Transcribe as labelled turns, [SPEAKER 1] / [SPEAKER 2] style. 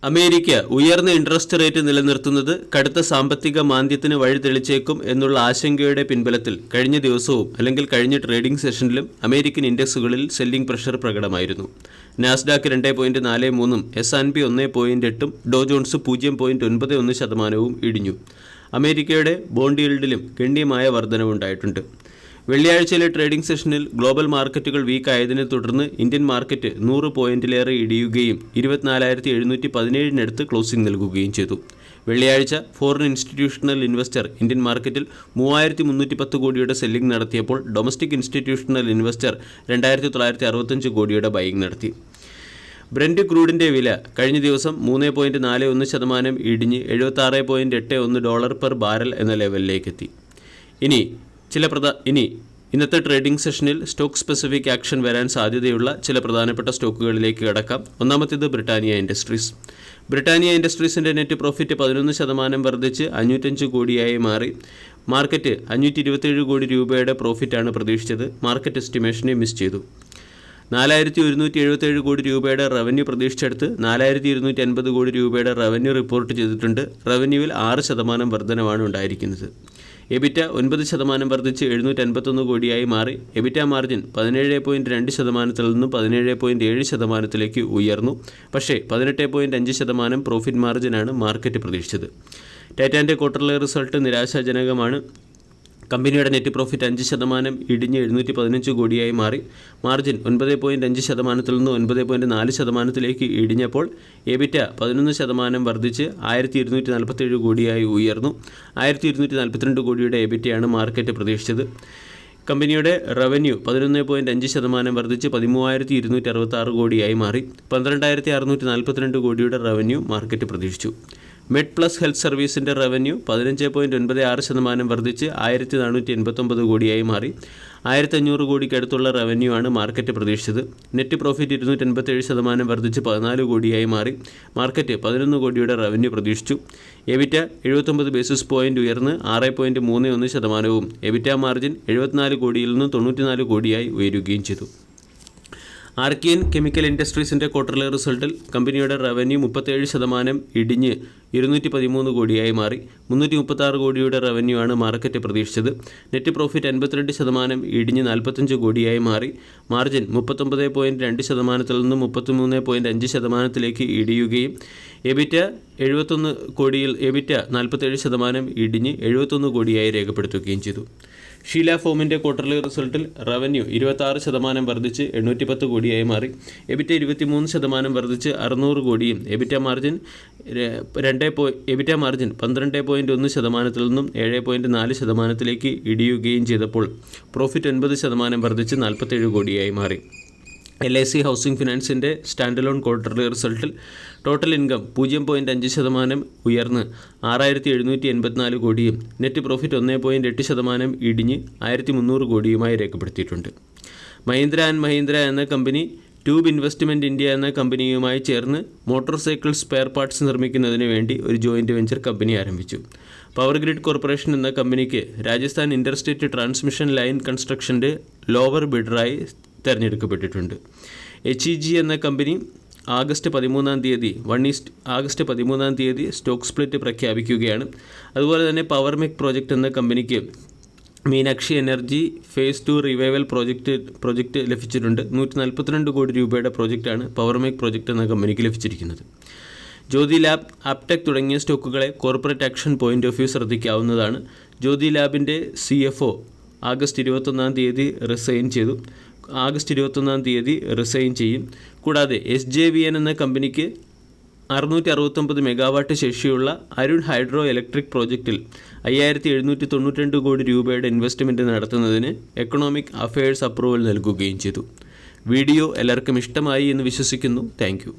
[SPEAKER 1] America ഉയർന്ന interest rate നിലനിർത്തുന്നത് കടുത്ത സാമ്പത്തിക മാന്ദ്യത്തിന് വഴിതെളിച്ചേക്കും എന്നുള്ള ആശങ്കയുടെ പിൻബലത്തിൽ കഴിഞ്ഞ ദിവസവും അല്ലെങ്കിൽ കഴിഞ്ഞ ട്രേഡിംഗ് സെഷനിലും അമേരിക്കൻ ഇൻഡെക്സുകളിൽ സെല്ലിംഗ് പ്രഷർ പ്രകടമായിരുന്നു. നാസ്ഡാക്ക് 2.43%, S&P 1.8%, ഡോ ജോൺസ് 0.91% ഇടിഞ്ഞു. അമേരിക്കയുടെ ബോണ്ട് യീൽഡിലും ഗണ്യമായ വർധനവുണ്ടായിട്ടുണ്ട്. വെള്ളിയാഴ്ചയിലെ ട്രേഡിംഗ് സെഷനിൽ ഗ്ലോബൽ മാർക്കറ്റുകൾ വീക്കായതിനെ തുടർന്ന് ഇന്ത്യൻ മാർക്കറ്റ് 100 പോയിന്റിലേറെ ഇടിയുകയും 24,717 ക്ലോസിംഗ് നൽകുകയും ചെയ്തു. വെള്ളിയാഴ്ച ഫോറിൻ ഇൻസ്റ്റിറ്റ്യൂഷണൽ ഇൻവെസ്റ്റർ ഇന്ത്യൻ മാർക്കറ്റിൽ 3,310 കോടിയുടെ സെല്ലിംഗ് നടത്തിയപ്പോൾ ഡൊമസ്റ്റിക് ഇൻസ്റ്റിറ്റ്യൂഷണൽ ഇൻവെസ്റ്റർ 2,965 കോടിയുടെ ബൈയിങ് നടത്തി. ബ്രന്റ് ക്രൂഡിന്റെ വില കഴിഞ്ഞ ദിവസം 3.41% ഇടിഞ്ഞ് $76.81 പെർ ബാരൽ എന്ന ലെവലിലേക്കെത്തി. ഇന്നത്തെ ട്രേഡിംഗ് സെഷനിൽ സ്റ്റോക്ക് സ്പെസിഫിക് ആക്ഷൻ വരാൻ സാധ്യതയുള്ള ചില പ്രധാനപ്പെട്ട സ്റ്റോക്കുകളിലേക്ക് കടക്കാം. ഒന്നാമത്തേത് ബ്രിട്ടാനിയ ഇൻഡസ്ട്രീസ്. ബ്രിട്ടാനിയ ഇൻഡസ്ട്രീസിൻ്റെ നെറ്റ് പ്രോഫിറ്റ് 11% വർദ്ധിച്ച് 505 കോടിയായി മാറി. മാർക്കറ്റ് 527 കോടി രൂപയുടെ പ്രോഫിറ്റാണ് പ്രതീക്ഷിച്ചത്. മാർക്കറ്റ് എസ്റ്റിമേഷനെ മിസ് ചെയ്തു. 4,177 കോടി രൂപയുടെ റവന്യൂ പ്രതീക്ഷിച്ചെടുത്ത് 4,250 കോടി രൂപയുടെ റവന്യൂ റിപ്പോർട്ട് ചെയ്തിട്ടുണ്ട്. റവന്യൂവിൽ 6% വർധനവാണ് ഉണ്ടായിരിക്കുന്നത്. എബിറ്റ 9% വർദ്ധിച്ച് 751 കോടിയായി മാറി. എബിറ്റ മാർജിൻ 17.2% നിന്നും 17.7% ഉയർന്നു. പക്ഷേ 18.5% പ്രോഫിറ്റ് മാർജിനാണ് മാർക്കറ്റ് പ്രതീക്ഷിച്ചത്. ടാറ്റാൻ്റെ ക്വാർട്ടർലി റിസൾട്ട് നിരാശാജനകമാണ്. കമ്പനിയുടെ നെറ്റ് പ്രോഫിറ്റ് 5% ഇടിഞ്ഞ് 715 കോടിയായി മാറി. മാർജിൻ 9.5% നിന്ന് 9.4% ഇടിഞ്ഞപ്പോൾ എബിറ്റ 11% വർദ്ധിച്ച് 1,247 കോടിയായി ഉയർന്നു. 1,242 കോടിയുടെ എബിറ്റയാണ് മാർക്കറ്റ് പ്രതീക്ഷിച്ചത്. കമ്പനിയുടെ റവന്യൂ 11.5% വർദ്ധിച്ച് 13,266 കോടിയായി മാറി. 12,642 കോടിയുടെ റവന്യൂ മാർക്കറ്റ് പ്രതീക്ഷിച്ചു. മെഡ് പ്ലസ് ഹെൽത്ത് സർവീസിൻ്റെ റവന്യൂ 15.96% വർദ്ധിച്ച് 1,489 കോടിയായി മാറി. 1,500 കോടിക്കടുത്തുള്ള റവന്യൂ ആണ് മാർക്കറ്റ് പ്രതീക്ഷിച്ചത്. നെറ്റ് പ്രോഫിറ്റ് 287% വർദ്ധിച്ച് 14 കോടിയായി മാറി. മാർക്കറ്റ് 11 കോടിയുടെ റവന്യൂ പ്രതീക്ഷിച്ചു. എബിറ്റ 79 ബേസിസ് പോയിന്റ് ഉയർന്ന് 6.31%. എബിറ്റ മാർജിൻ 74 കോടിയിൽ നിന്ന് 94 കോടിയായി ഉയരുകയും ചെയ്തു. ആർക്കിയൻ കെമിക്കൽ ഇൻഡസ്ട്രീസിൻ്റെ ക്വാർട്ടർലി റിസൾട്ടിൽ കമ്പനിയുടെ റവന്യൂ 37% ഇടിഞ്ഞ് 213 കോടിയായി മാറി. 336 കോടിയുടെ റവന്യൂ ആണ് മാർക്കറ്റ് പ്രതീക്ഷിച്ചത്. നെറ്റ് പ്രോഫിറ്റ് 52% ഇടിഞ്ഞ് 45 കോടിയായി മാറി. മാർജിൻ 39.2% നിന്നും 33.5% ഇടിയുകയും എബിറ്റ 47% ഇടിഞ്ഞ് 71 കോടിയായി രേഖപ്പെടുത്തുകയും ചെയ്തു. ഷീല ഫോമിൻ്റെ ക്വാർട്ടർലി റിസൾട്ടിൽ റവന്യൂ 26% വർദ്ധിച്ച് 810 കോടിയായി മാറി. എബിറ്റ 23% വർദ്ധിച്ച് 600 കോടിയും എബിറ്റ മാർജിൻ 12.1% നിന്നും 7.4% ഇടിയുകയും ചെയ്തപ്പോൾ പ്രോഫിറ്റ് 9% വർദ്ധിച്ച് 47 കോടിയായി മാറി. LIC ഹൗസിംഗ് ഫിനാൻസിൻ്റെ സ്റ്റാൻഡലോൺ ക്വാർട്ടർലി റിസൾട്ടിൽ ടോട്ടൽ ഇൻകം 0.5% ഉയർന്ന് 6,784 കോടിയും നെറ്റ് പ്രോഫിറ്റ് 1.8% ഇടിഞ്ഞ് 1,300 കോടിയുമായി രേഖപ്പെടുത്തിയിട്ടുണ്ട്. മഹീന്ദ്ര ആൻഡ് മഹീന്ദ്ര എന്ന കമ്പനി ട്യൂബ് ഇൻവെസ്റ്റ്മെൻറ്റ് ഇന്ത്യ എന്ന കമ്പനിയുമായി ചേർന്ന് മോട്ടോർ സൈക്കിൾ സ്പെയർ പാർട്സ് നിർമ്മിക്കുന്നതിന് വേണ്ടി ഒരു ജോയിൻറ്റ് വെഞ്ചർ കമ്പനി ആരംഭിച്ചു. പവർ ഗ്രിഡ് കോർപ്പറേഷൻ എന്ന കമ്പനിക്ക് രാജസ്ഥാൻ ഇൻ്റർസ്റ്റേറ്റ് ട്രാൻസ്മിഷൻ ലൈൻ കൺസ്ട്രക്ഷൻ്റെ ലോവർ ബിഡറായി തിരഞ്ഞെടുക്കപ്പെട്ടിട്ടുണ്ട്. HEG എന്ന കമ്പനി ആഗസ്റ്റ് 13 തീയതി സ്റ്റോക്ക് സ്പ്ലിറ്റ് പ്രഖ്യാപിക്കുകയാണ്. അതുപോലെ തന്നെ പവർ മെക് പ്രോജക്റ്റ് എന്ന കമ്പനിക്ക് Meenakshi energy phase 2 revival project ലഭിച്ചിട്ടുണ്ട്. 142 കോടി രൂപയുടെ പ്രോജക്റ്റാണ് പവർ മെക് പ്രോജക്റ്റ് എന്ന കമ്പനിക്ക് ലഭിച്ചിരിക്കുന്നത്. ജ്യോതി ലാബ്, ആപ്ടെക് തുടങ്ങിയ സ്റ്റോക്കുകളെ corporate action point of view ശ്രദ്ധിക്കാവുന്നതാണ്. ജ്യോതി ലാബിൻ്റെ CFO ആഗസ്റ്റ് 21 റിസൈൻ ചെയ്യും. കൂടാതെ SJVN എന്ന കമ്പനിക്ക് 669 മെഗാവാട്ട് ശേഷിയുള്ള അരുൺ ഹൈഡ്രോ ഇലക്ട്രിക് പ്രോജക്റ്റിൽ 5,792 കോടി രൂപയുടെ ഇൻവെസ്റ്റ്മെൻറ്റ് നടത്തുന്നതിന് എക്കണോമിക് അഫയേഴ്സ് അപ്രൂവൽ നൽകുകയും ചെയ്തു. വീഡിയോ എല്ലാവർക്കും ഇഷ്ടമായി എന്ന് വിശ്വസിക്കുന്നു. Thank you.